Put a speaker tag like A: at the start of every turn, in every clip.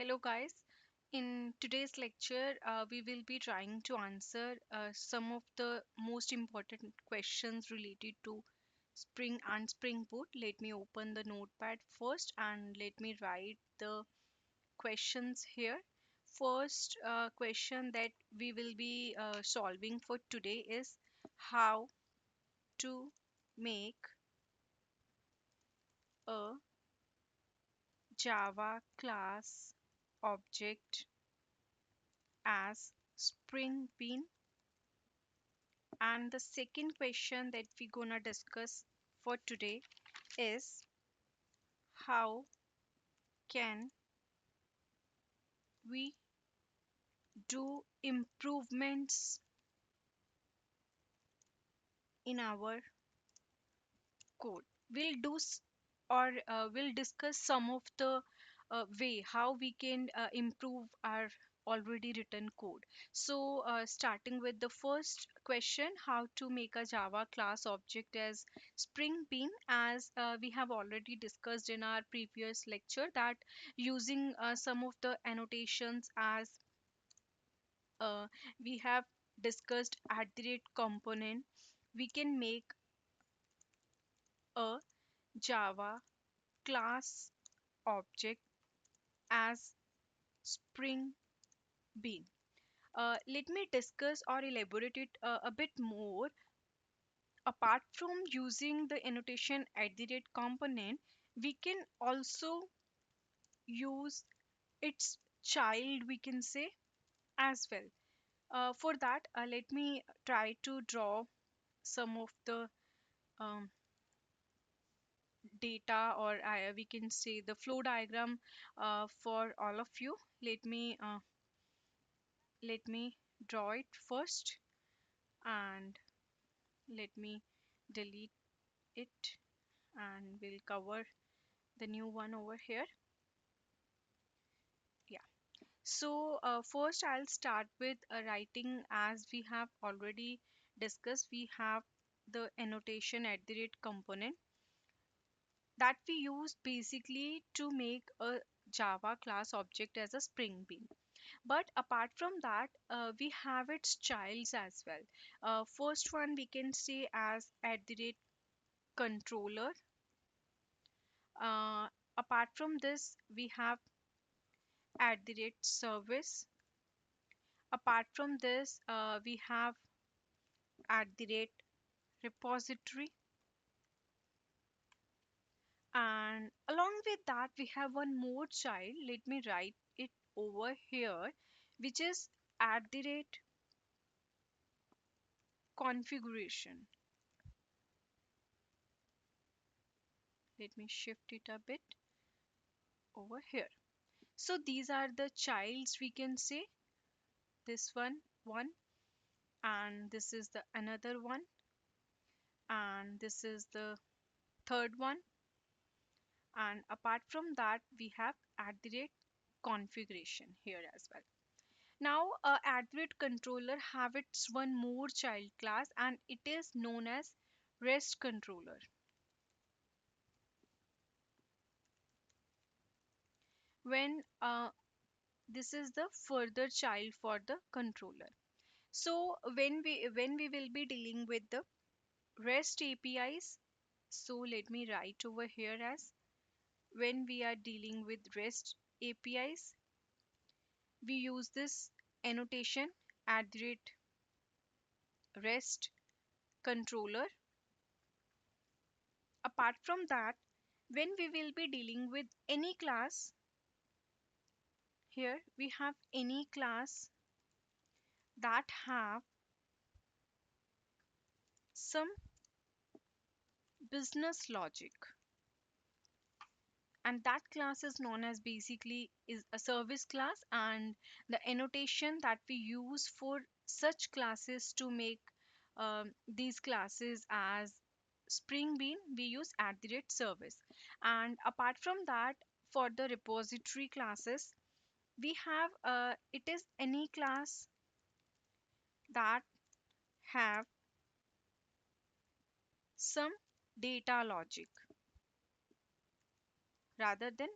A: Hello, guys. In today's lecture, we will be trying to answer some of the most important questions related to Spring and Spring Boot. Let me open the notepad first and let me write the questions here. First question that we will be solving for today is how to make a Java class object as Spring Bean. And the second question that we're gonna discuss for today is how can we do improvements in our code. We'll do or we'll discuss some of the way how we can improve our already written code. So starting with the first question, how to make a Java class object as Spring Bean. As we have already discussed in our previous lecture that using some of the annotations as we have discussed at the rate component, we can make a Java class object as Spring Bean. Let me discuss or elaborate it a bit more. Apart from using the annotation at the rate component, we can also use its child, we can say, as well. For that, let me try to draw some of the um, data, or we can say the flow diagram for all of you. Let me draw it first, and let me delete it, and we'll cover the new one over here. Yeah. So first I'll start with writing. As we have already discussed, we have the annotation at the rate component that we use basically to make a Java class object as a Spring Bean. But apart from that, we have its childs as well. First one we can say as at the rate controller. uh, Apart from this, we have at the rate service. Apart from this, we have at the rate repository. And along with that, we have one more child. Let me write it over here, which is at the rate configuration. Let me shift it a bit over here. So these are the childs, we can say. This one, and this is the another one, and this is the third one. And apart from that, we have at the rate configuration here as well. Now at the rate controller have its one more child class, and it is known as rest controller. When this is the further child for the controller. So when we will be dealing with the REST APIs, so let me write over here as when we are dealing with REST APIs, we use this annotation at the rate REST controller. Apart from that, when we will be dealing with any class, here we have any class that have some business logic, and that class is known as basically is a service class. And the annotation that we use for such classes to make these classes as Spring Bean, we use at the rate service. And apart from that, for the repository classes, we have it is any class that have some data logic rather than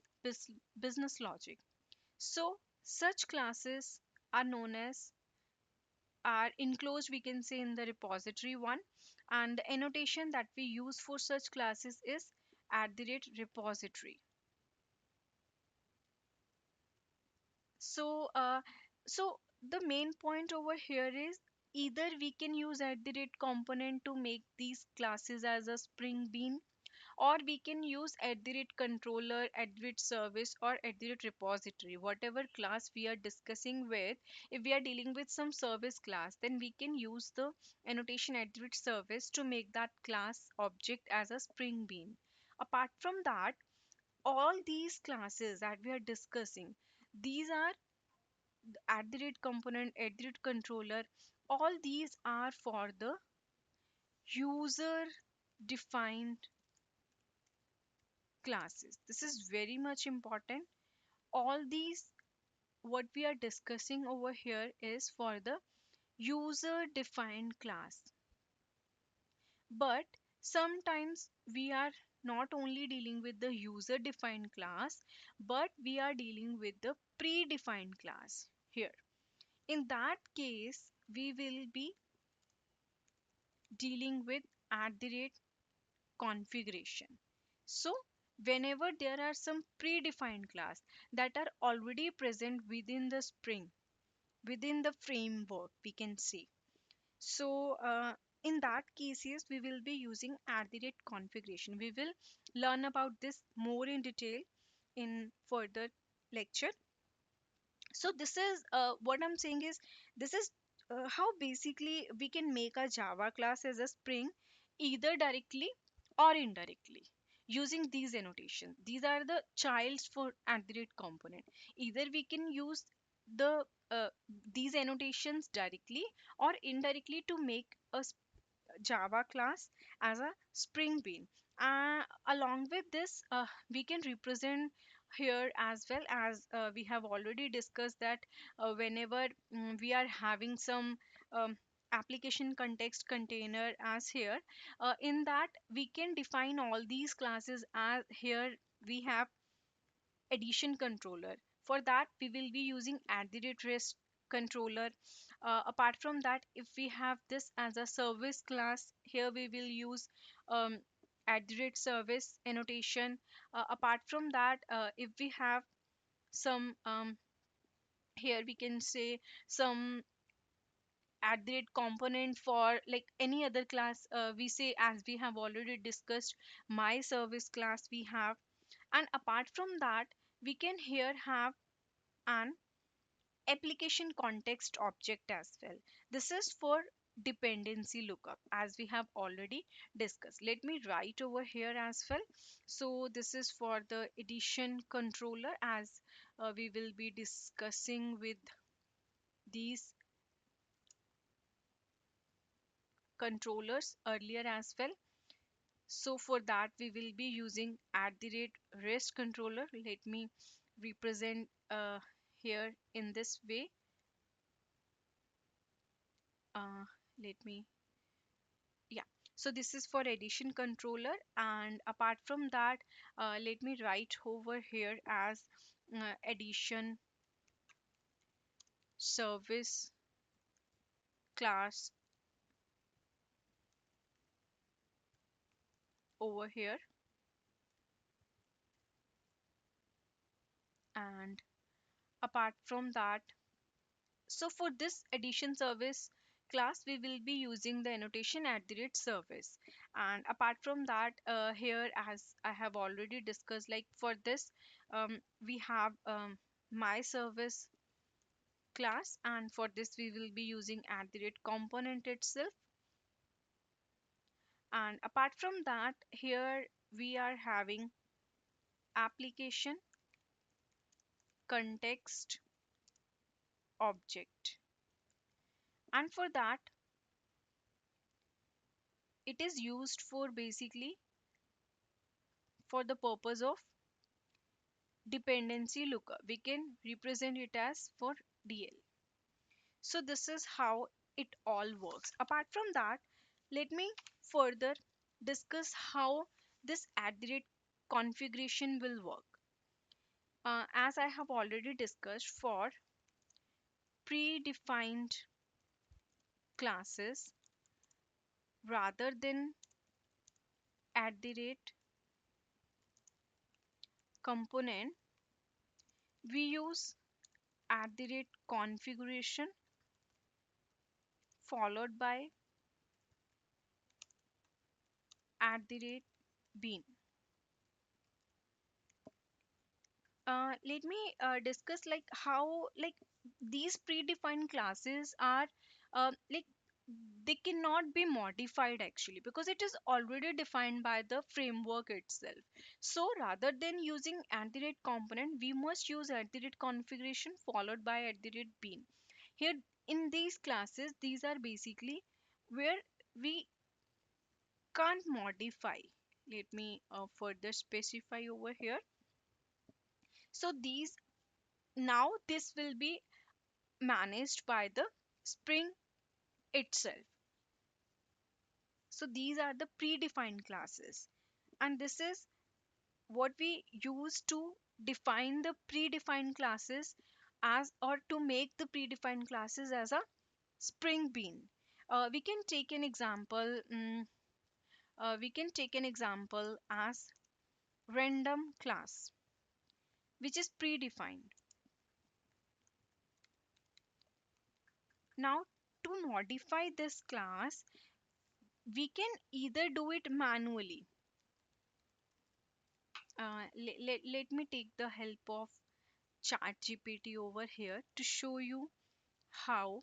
A: business logic. So such classes are known as, are enclosed, we can say, in the repository one, and the annotation that we use for such classes is at the rate repository. So uh, so the main point over here is, either we can use at the rate component to make these classes as a spring bean, or we can use at the rate controller, at the rate service, or at the rate repository, whatever class we are discussing with. If we are dealing with some service class, then we can use the annotation at the rate service to make that class object as a spring bean. Apart from that, all these classes that we are discussing, these are at the rate component, at the rate controller, all these are for the user defined classes. This is very much important. All these, what we are discussing over here, is for the user defined class. But sometimes we are not only dealing with the user defined class, but we are dealing with the predefined class here. In that case, we will be dealing with at the rate configuration. So whenever there are some predefined class that are already present within the spring, within the framework, we can say. So in that cases, we will be using at the rate configuration. We will learn about this more in detail in further lecture. So this is what I'm saying is, this is how basically we can make a Java class as a spring, either directly or indirectly, using these annotations. These are the childs for at the rate component. Either we can use the these annotations directly or indirectly to make a Java class as a Spring Bean. Along with this, we can represent here, as well as we have already discussed that whenever we are having some um, application context container as here, in that we can define all these classes. As here we have addition controller. For that, we will be using at the rate rest controller. Apart from that, if we have this as a service class, here we will use um, at the rate service annotation. Apart from that, if we have some here we can say some at the rate component for like any other class, we say, as we have already discussed, my service class we have. And apart from that, we can here have an application context object as well. This is for dependency lookup, as we have already discussed. Let me write over here as well. So this is for the addition controller, as we will be discussing with these controllers earlier as well. So for that, we will be using at the rate rest controller. Let me represent here in this way. uh, Let me, yeah. So this is for addition controller, and apart from that, let me write over here as addition service class over here. And apart from that, so for this addition service class, we will be using the annotation at the rate service. And apart from that, here, as I have already discussed, like for this, we have my service class, and for this we will be using at the rate component itself. And apart from that, here we are having application context object. And for that, it is used for basically for the purpose of dependency lookup. We can represent it as for DL. So this is how it all works. Apart from that, let me further discuss how this at the rate configuration will work. As I have already discussed, for predefined classes rather than at the rate component, we use at the rate configuration followed by at the rate bean. Let me discuss like how like these predefined classes are like they cannot be modified actually because it is already defined by the framework itself. So rather than using at the rate component, we must use at the rate configuration followed by at the rate bean. Here in these classes, these are basically where we can't modify. Let me further specify over here. So these now this will be managed by the Spring itself. So these are the predefined classes, and this is what we use to define the predefined classes as or to make the predefined classes as a Spring Bean. We can take an example. We can take an example as random class, which is predefined. Now, to modify this class, we can either do it manually. Let me take the help of ChatGPT over here to show you how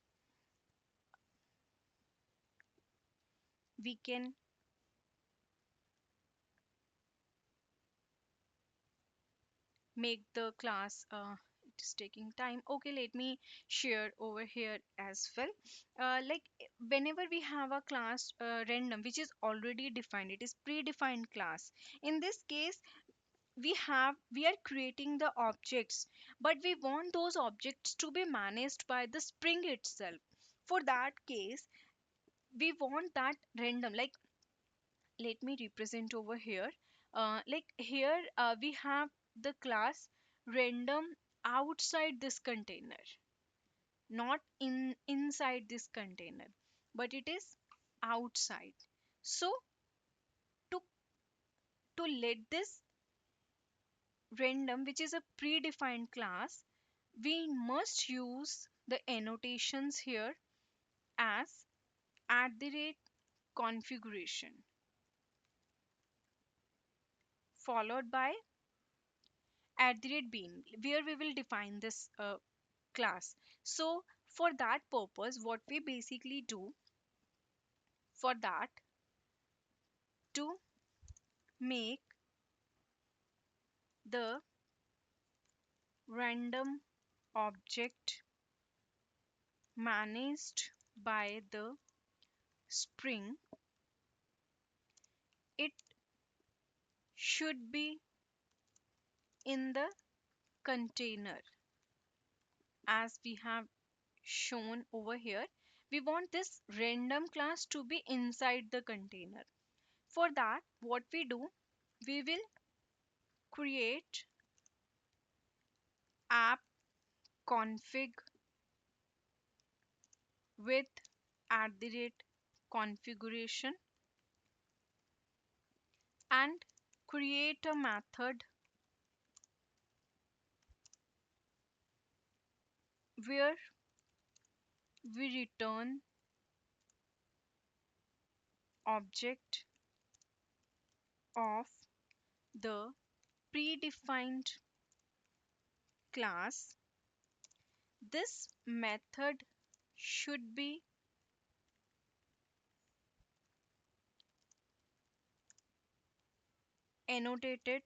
A: we can make the class. It is taking time. Okay, let me share over here as well. Like whenever we have a class random, which is already defined, it is predefined class. In this case, we are creating the objects, but we want those objects to be managed by the Spring itself. For that case, we want that random, like let me represent over here. Like here we have the class random outside this container, not inside this container, but it is outside. So to let this random, which is a predefined class, we must use the annotations here as at the rate configuration followed by at the rate bean, where we will define this class. So for that purpose, what we basically do for that, to make the random object managed by the Spring, it should be in the container as we have shown over here. We want this random class to be inside the container. For that, what we do, we will create app config with at the rate configuration and create a method where we return object of the predefined class. This method should be annotated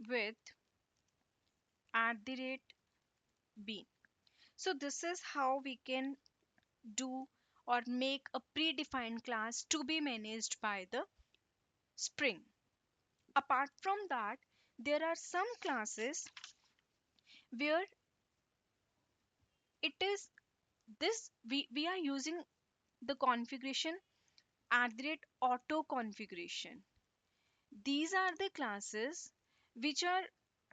A: with at the rate bean. So this is how we can do or make a predefined class to be managed by the Spring. Apart from that, there are some classes where it is this we are using the configuration at the rate auto configuration. These are the classes which are,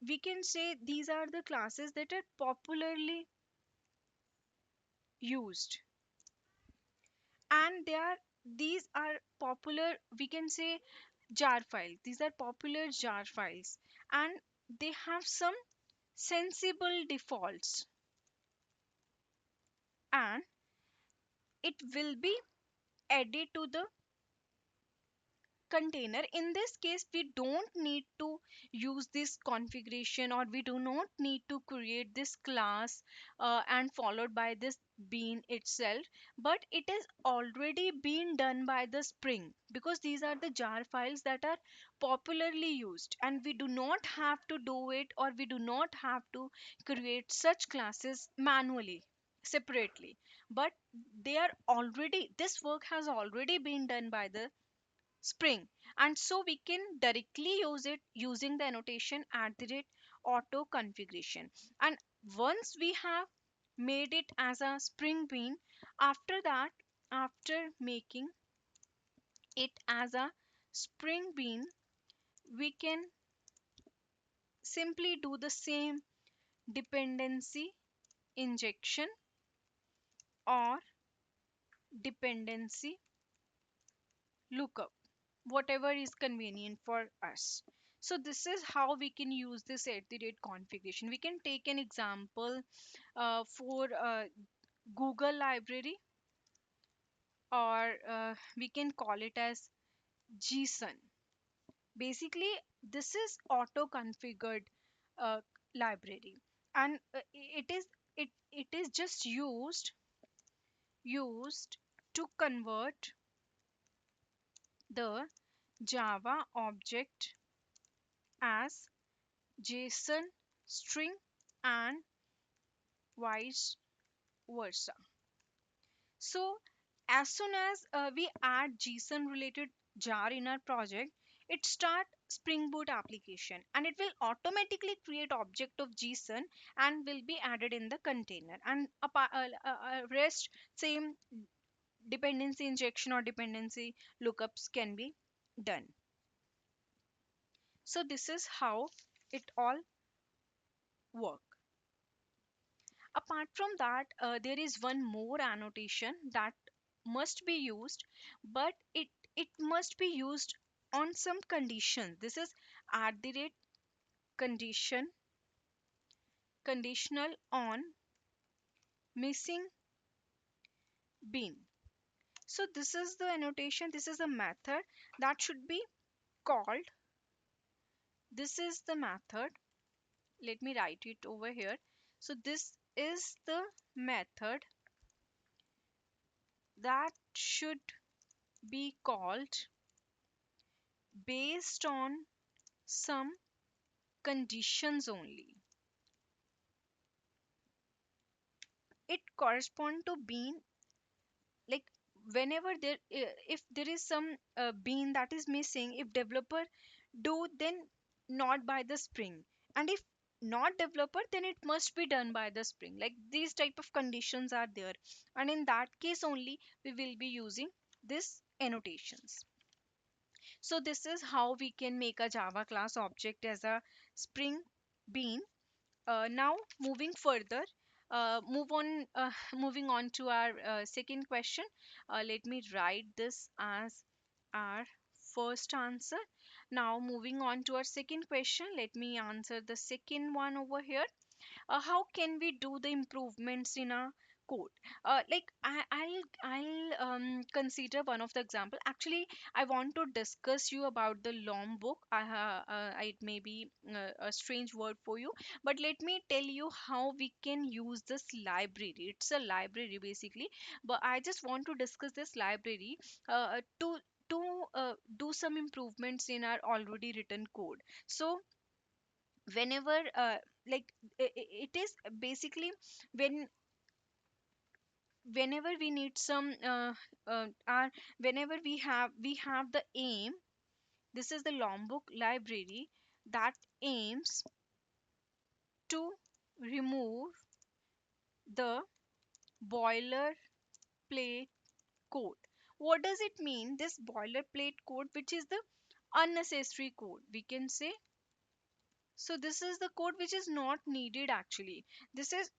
A: we can say these are the classes that are popularly used, and these are popular, we can say, jar files. These are popular jar files, and they have some sensible defaults, and it will be added to the container. In this case, we don't need to use this configuration, or we do not need to create this class and followed by this bean itself, but it is already been done by the Spring, because these are the jar files that are popularly used, and we do not have to do it, or we do not have to create such classes manually, separately, but they are already, this work has already been done by the Spring, and so we can directly use it using the annotation at the rate auto configuration. And once we have made it as a Spring Bean, after that, after making it as a Spring Bean, we can simply do the same dependency injection or dependency lookup, whatever is convenient for us. So this is how we can use this at the rate configuration. We can take an example for Google library, or we can call it as JSON. Basically, this is auto configured uh, library, and it is just used to convert the Java object as JSON string and vice versa. So as soon as we add JSON related jar in our project, it start Spring Boot application, and it will automatically create object of JSON and will be added in the container, and rest same dependency injection or dependency lookups can be done. So this is how it all work. Apart from that, there is one more annotation that must be used, but it must be used on some condition. This is at the rate condition, conditional on missing bean. So this is the annotation, this is a method that should be called. This is the method, let me write it over here. So this is the method that should be called based on some conditions only. It correspond to bean, like whenever there if there is some bean that is missing, if developer do, then not by the Spring, and if not developer, then it must be done by the Spring. Like these type of conditions are there, and in that case only we will be using this annotations. So this is how we can make a Java class object as a Spring Bean. Now moving further, move on moving on to our second question. Let me write this as our first answer. Now moving on to our second question, let me answer the second one over here. How can we do the improvements in a code? I'll consider one of the example. Actually, I want to discuss you about the Lombok. It may be a strange word for you, but let me tell you how we can use this library. It's a library basically, but I just want to discuss this library to do some improvements in our already written code. So whenever it is basically when whenever we need some whenever we have the aim. This is the Lombok library that aims to remove the boilerplate code. What does it mean, this boilerplate code, which is the unnecessary code, we can say So this is the code which is not needed actually. This is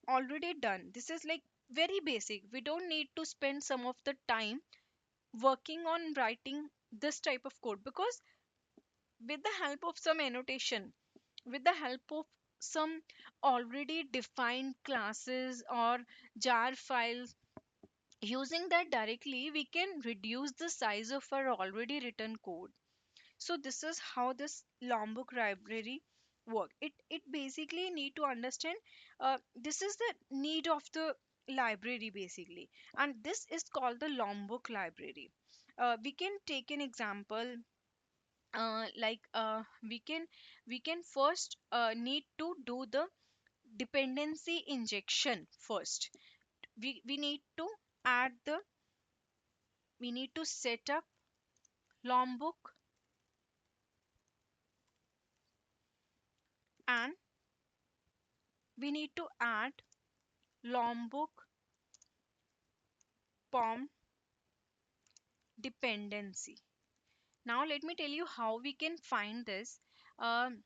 A: already done. This is like very basic. We don't need to spend some of the time working on writing this type of code, because with the help of some annotation, with the help of some already defined classes or jar files, using that directly we can reduce the size of our already written code. So this is how this Lombok library work. It basically need to understand, this is the need of the library basically, and this is called the Lombok library. We can take an example, we can first need to do the dependency injection first. We need to add the we need to set up Lombok, and we need to add Lombok pom dependency. Now let me tell you how we can find this. um,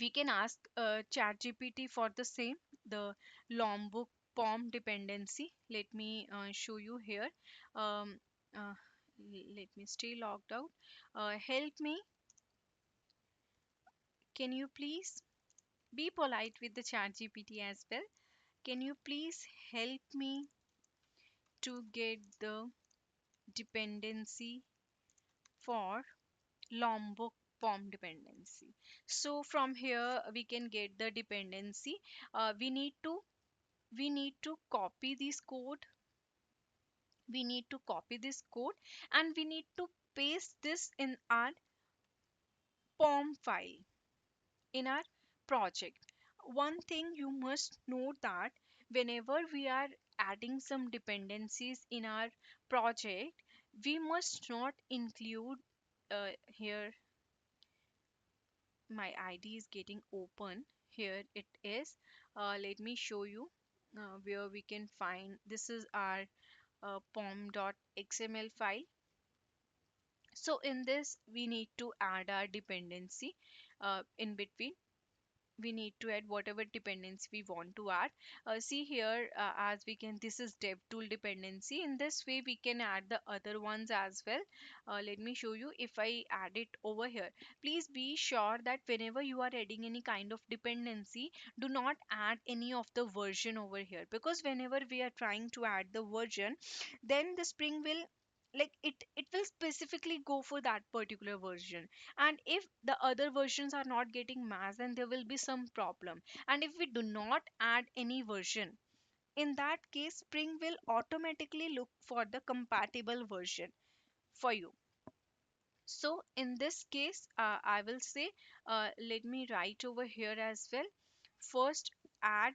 A: we can ask ChatGPT for the same, the Lombok pom dependency. Let me show you here. um, uh, Let me stay logged out. Help me, can you please be polite with the ChatGPT as well? Can you please help me to get the dependency for Lombok pom dependency? So from here we can get the dependency. We need to copy this code. We need to copy this code and we need to paste this in our pom file, in our project. One thing you must know that whenever we are adding some dependencies in our project, we must not include, here my ID is getting open. Here it is. Let me show you where we can find. This is our pom.xml file. So in this we need to add our dependency. In between we need to add whatever dependency we want to add. See here, as we can, this is dev tool dependency. In this way we can add the other ones as well. Let me show you. If I add it over here, please be sure that whenever you are adding any kind of dependency, do not add any of the version over here, because whenever we are trying to add the version, then the Spring will, like, it will specifically go for that particular version, and if the other versions are not getting matched, then there will be some problem. And if we do not add any version, in that case Spring will automatically look for the compatible version for you. So in this case, I will say, let me write over here as well. First, add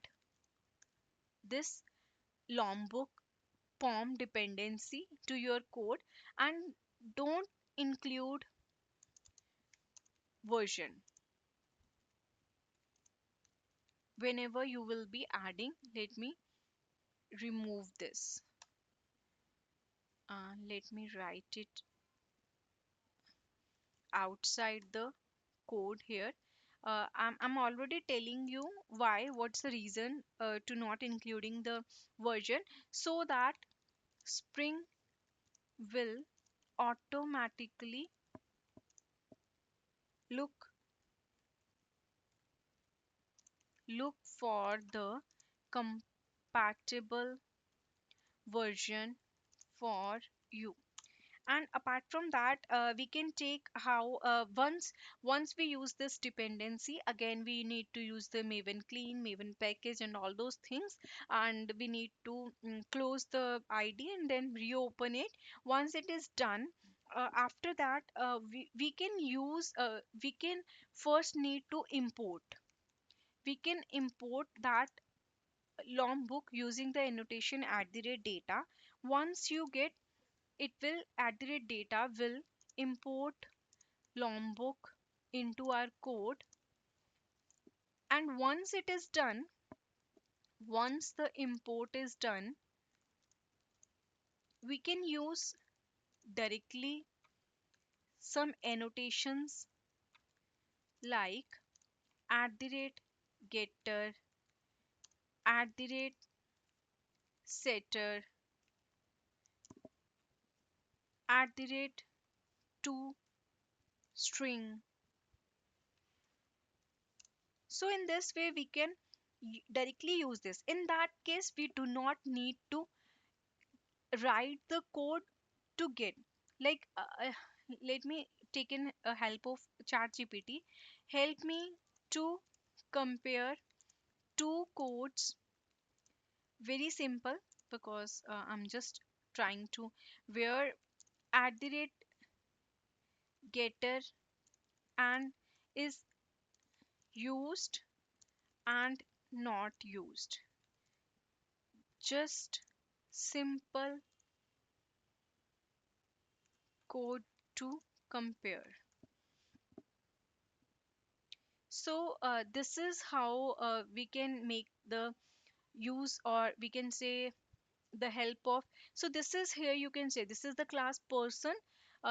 A: this Lombok pom dependency to your code, and don't include version whenever you will be adding. Let me remove this. Let me write it outside the code here. I'm already telling you why, what's the reason to not including the version, so that Spring will automatically look look for the compatible version for you. And apart from that, we can take how, once we use this dependency, again we need to use the maven clean, maven package and all those things, and we need to close the id and then reopen it. Once it is done, after that, we can use, we can first need to import. We can import that Lombok using the annotation at the rate data. Once you get, it will at the rate data will import Lombok into our code. And once the import is done, we can use directly some annotations like at the rate getter, at the rate setter, at the rate to string. So in this way we can directly use this. In that case we do not need to write the code to get, like let me take in a help of chat gpt. Help me to compare two codes, very simple, because I'm just trying to, where at the rate getter and is used and not used, just simple code to compare. So this is how we can make the use, or we can say the help of. So this is, here you can say this is the class person,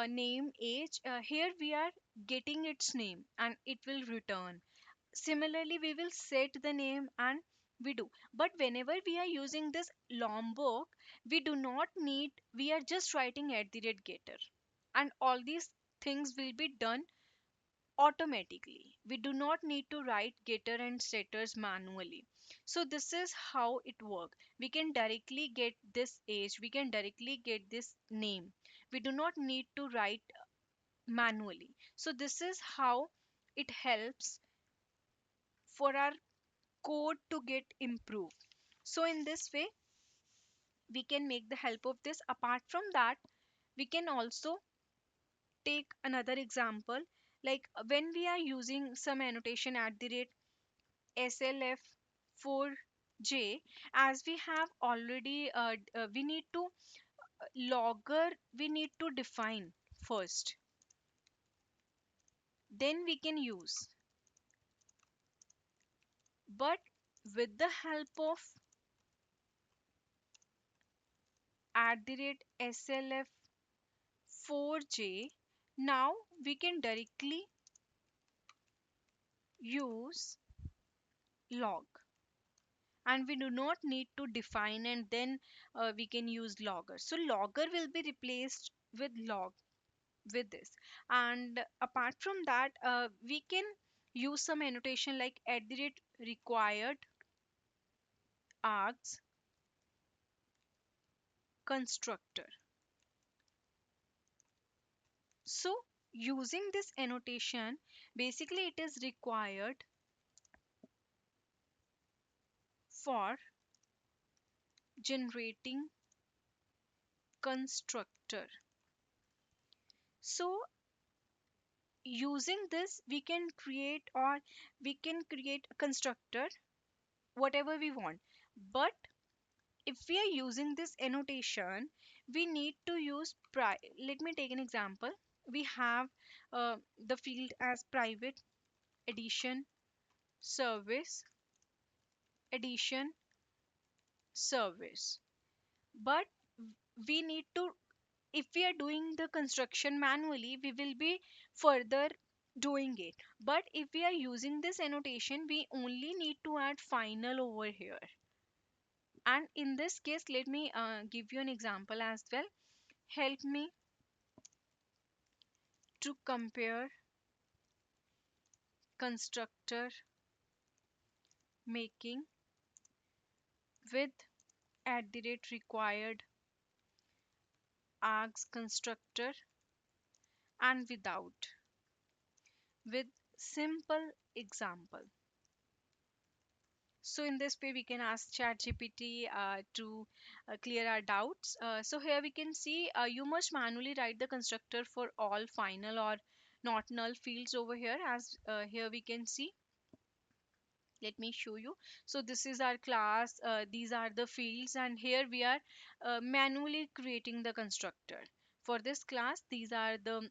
A: name, age. Here we are getting its name and it will return. Similarly we will set the name and we do. But whenever we are using this Lombok, we do not need, we are just writing at the rate getter, and all these things will be done automatically. We do not need to write getter and setters manually. So this is how it works. We can directly get this age, we can directly get this name. We do not need to write manually. So this is how it helps for our code to get improved. So in this way we can make the help of this. Apart from that, we can also take another example, like when we are using some annotation at the rate slf4j, as we have already we need to logger, we need to define first, then we can use. But with the help of at the rate slf4j, now we can directly use log, and we do not need to define and then we can use logger. So logger will be replaced with log with this. And apart from that, we can use some annotation like at the rate required args constructor. So using this annotation, basically it is required for generating constructor. So using this we can create, or we can create a constructor whatever we want. But if we are using this annotation, we need to use let me take an example. We have the field as private edition service, edition service. But we need to, if we are doing the construction manually, we will be further doing it. But if we are using this annotation, we only need to add final over here. And in this case, let me give you an example as well. Help me to compare constructor making with at the rate required args constructor and without, with simple example. So in this way we can ask ChatGPT to clear our doubts. So here we can see you must manually write the constructor for all final or not null fields over here. As here we can see, let me show you. So this is our class, these are the fields, and here we are manually creating the constructor for this class. These are the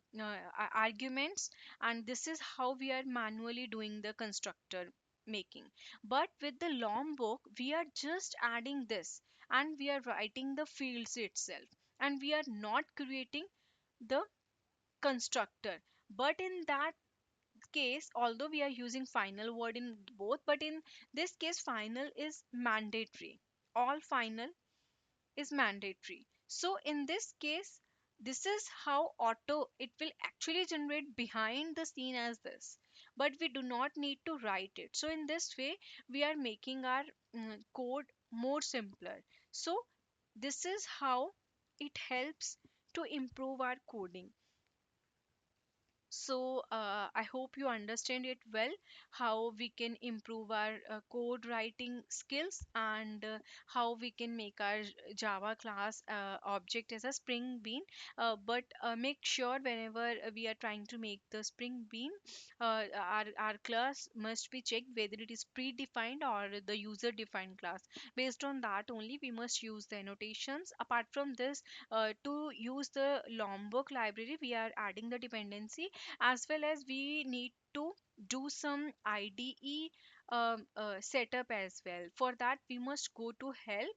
A: arguments, and this is how we are manually doing the constructor making. But with the Lombok we are just adding this, and we are writing the fields itself, and we are not creating the constructor. But in that case, although we are using final word in both, but in this case final is mandatory. All final is mandatory. So in this case, this is how auto it will actually generate behind the scene as this, but we do not need to write it. So in this way we are making our code more simpler. So this is how it helps to improve our coding. So I hope you understand it well, how we can improve our code writing skills, and how we can make our Java class object as a Spring Bean. But make sure whenever we are trying to make the Spring Bean, our class must be checked whether it is predefined or the user defined class. Based on that only we must use the annotations. Apart from this, to use the Lombok library, we are adding the dependency, as well as we need to do some IDE setup as well. For that we must go to help,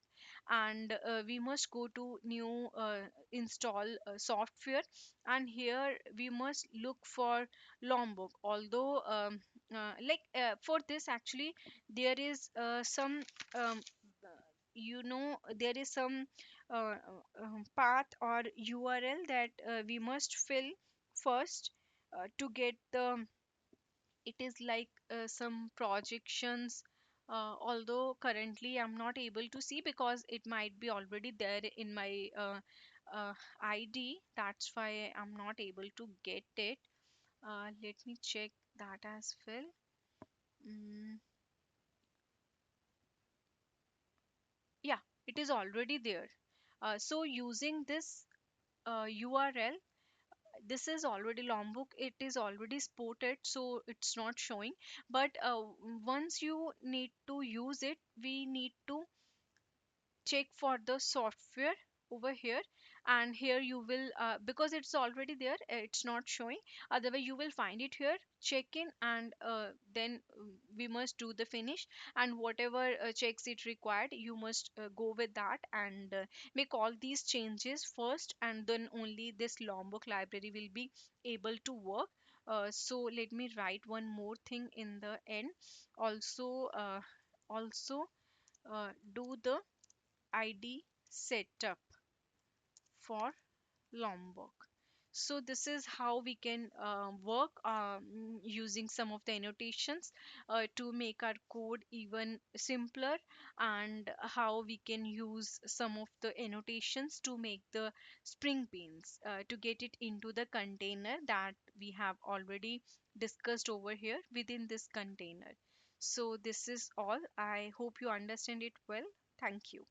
A: and we must go to new install software, and here we must look for Lombok. Although for this actually there is some um, there is some path or URL that we must fill first to get the, it is like some projections, although currently I'm not able to see because it might be already there in my ID. That's why I'm not able to get it. Let me check that as well. mm, yeah, it is already there. So using this URL, this is already Lombok, it is already sported, so it's not showing. But once you need to use it, we need to check for the software over here, and here you will because it's already there, it's not showing. Otherwise you will find it here, check in, and then we must do the finish, and whatever checks it required, you must go with that, and make all these changes first, and then only this Lombok library will be able to work. So let me write one more thing in the end. Also do the ID setup for Lombok. So this is how we can work using some of the annotations to make our code even simpler, and how we can use some of the annotations to make the spring beans to get it into the container that we have already discussed over here within this container. So this is all. I hope you understand it well. Thank you.